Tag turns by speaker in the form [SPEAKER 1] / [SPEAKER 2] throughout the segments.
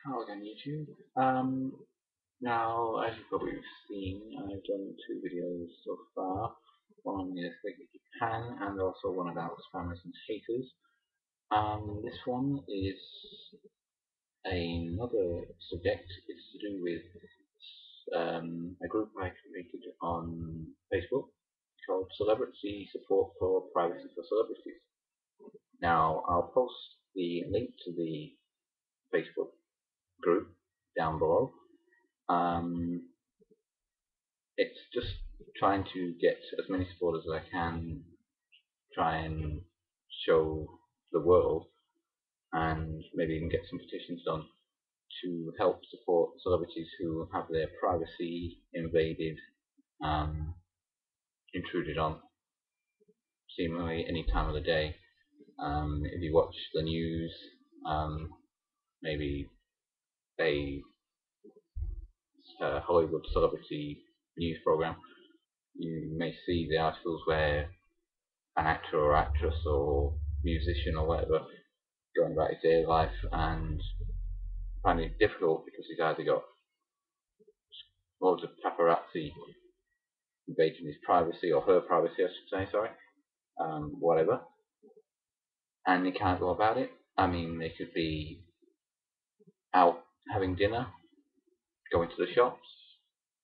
[SPEAKER 1] Hello again, YouTube. Now, as you've probably seen, I've done two videos so far. One is Like If You Can, and also one about spammers and haters. This one is another subject. It's to do with a group I created on Facebook called Celebrity Support for Privacy for Celebrities. Now, I'll post the link to the Facebook group down below. It's just trying to get as many supporters as I can, try and show the world, and maybe even get some petitions done to help support celebrities who have their privacy invaded, um, intruded on, seemingly any time of the day. If you watch the news, maybe a Hollywood celebrity news program, you may see the articles where an actor or actress or musician or whatever going about his daily life and finding it difficult because he's either got loads of paparazzi invading his privacy, or her privacy I should say, sorry, whatever, and he can't go about it. I mean, they could be out having dinner, going to the shops,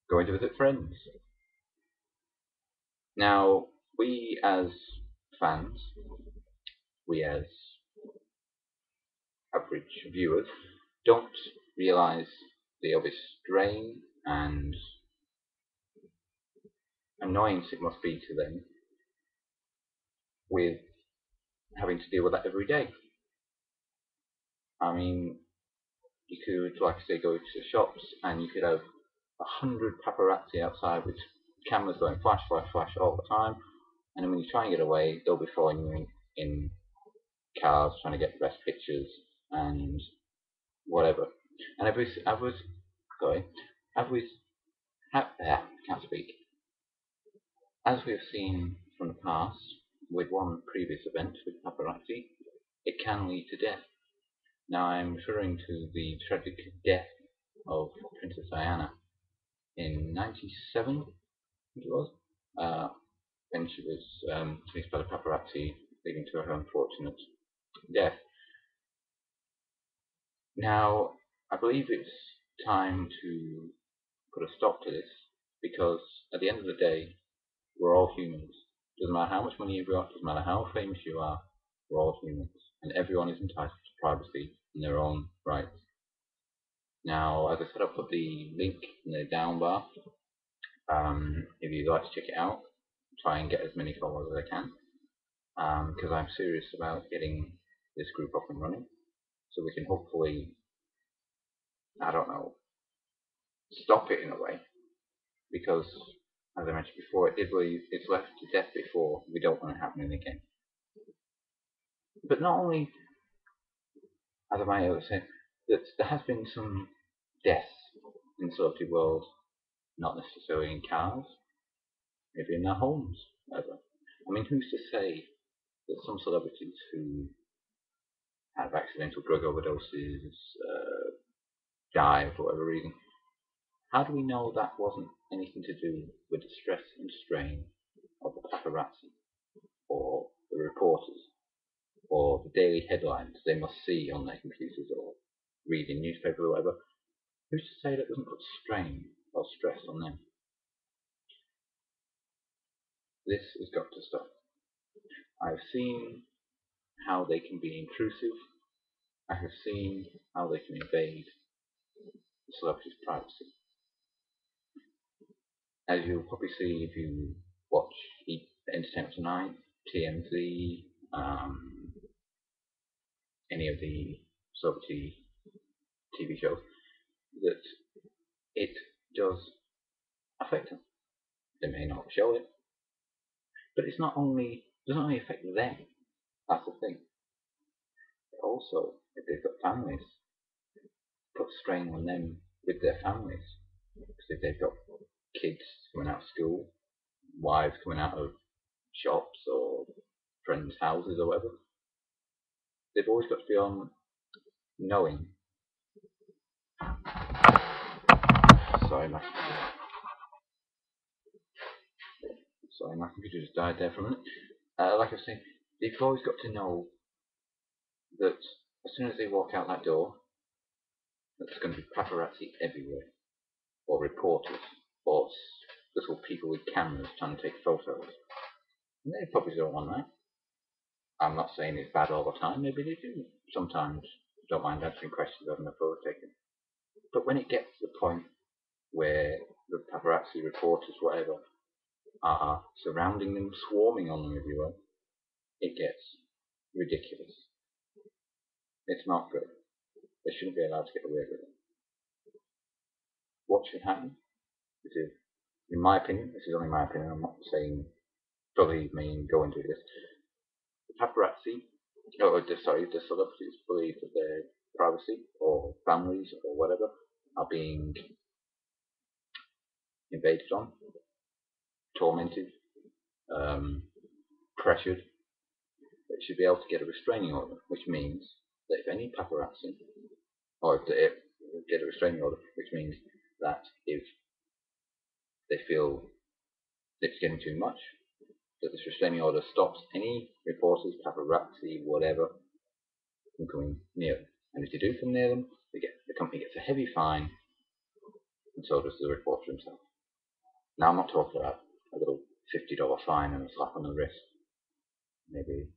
[SPEAKER 1] going to visit friends. Now, we as fans, we as average viewers, don't realise the obvious strain and annoyance it must be to them with having to deal with that every day. I mean, you could, like I say, go to shops and you could have 100 paparazzi outside with cameras going flash, flash, flash all the time, and then when you try and get away, they'll be following you in cars trying to get the best pictures and whatever. And sorry, can't speak. As we have seen from the past, with one previous event with paparazzi, it can lead to death. Now I'm referring to the tragic death of Princess Diana in '97, I think it was, when she was chased by the paparazzi, leading to her unfortunate death. Now, I believe it's time to put a stop to this, because at the end of the day, we're all humans. Doesn't matter how much money you've got, doesn't matter how famous you are, we're all humans, and everyone is entitled to privacy in their own rights. Now, as I said, I'll put the link in the down bar. If you'd like to check it out, try and get as many followers as I can, because I'm serious about getting this group up and running, so we can hopefully, I don't know, stop it in a way, because as I mentioned before, it's left to death before. We don't want it happening again. But not only, as I might have said, that there has been some deaths in the celebrity world, not necessarily in cars, maybe in their homes, whatever. I mean, who's to say that some celebrities who have accidental drug overdoses die for whatever reason? How do we know that wasn't anything to do with the stress and strain of the paparazzi, or the reporters, or the daily headlines they must see on their computers or read in newspapers or whatever? Who's to say that doesn't put strain or stress on them? This has got to stop. I've seen how they can be intrusive. I have seen how they can invade the celebrity's privacy. As you'll probably see if you watch Entertainment Tonight, TMZ, any of the celebrity TV shows, that it does affect them. They may not show it, but it doesn't only affect them. That's the thing. It also, if they've got families, puts strain on them with their families. Because if they've got kids coming out of school, wives coming out of shops or friends' houses or whatever, they've always got to be on knowing Sorry, my computer just died there for a minute. Like I was saying, they've always got to know that as soon as they walk out that door, there's going to be paparazzi everywhere, or reporters, or little people with cameras trying to take photos. And they probably don't want that. I'm not saying it's bad all the time. Maybe they do sometimes. Don't mind answering questions, having a photo taken. But when it gets to the point where the paparazzi, reporters, whatever, are surrounding them, swarming on them everywhere, it gets ridiculous. It's not good. They shouldn't be allowed to get away with it. What should happen? This is, in my opinion, this is only my opinion, I'm not saying believe me and go into this. The paparazzi, the celebrities believe that their privacy or families or whatever are being invaded on, tormented, pressured. They should be able to get a restraining order, which means that if any paparazzi, or if they get a restraining order, which means that if they feel it's getting too much, that this restraining order stops any reporters, paparazzi, whatever, from coming near them. And if they do come near them, the company gets a heavy fine, and so does the reporter himself. Now, I'm not talking about a little $50 fine and a slap on the wrist. Maybe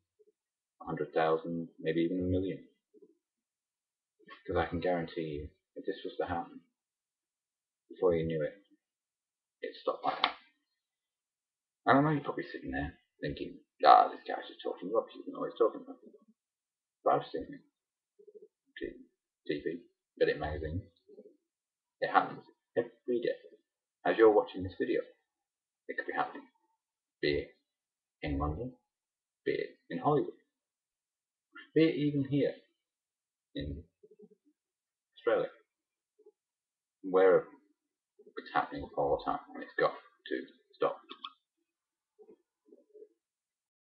[SPEAKER 1] 100,000, maybe even $1 million. Because I can guarantee you, if this was to happen, before you knew it, it'd stop like that. And I know you're probably sitting there thinking, this guy's just talking rubbish, he doesn't know what he's talking about. But I've seen it. TV, Reddit magazine. It happens every day. As you're watching this video, it could be happening. Be it in London, be it in Hollywood, be it even here in Australia, wherever it's happening all the time, and it's got to.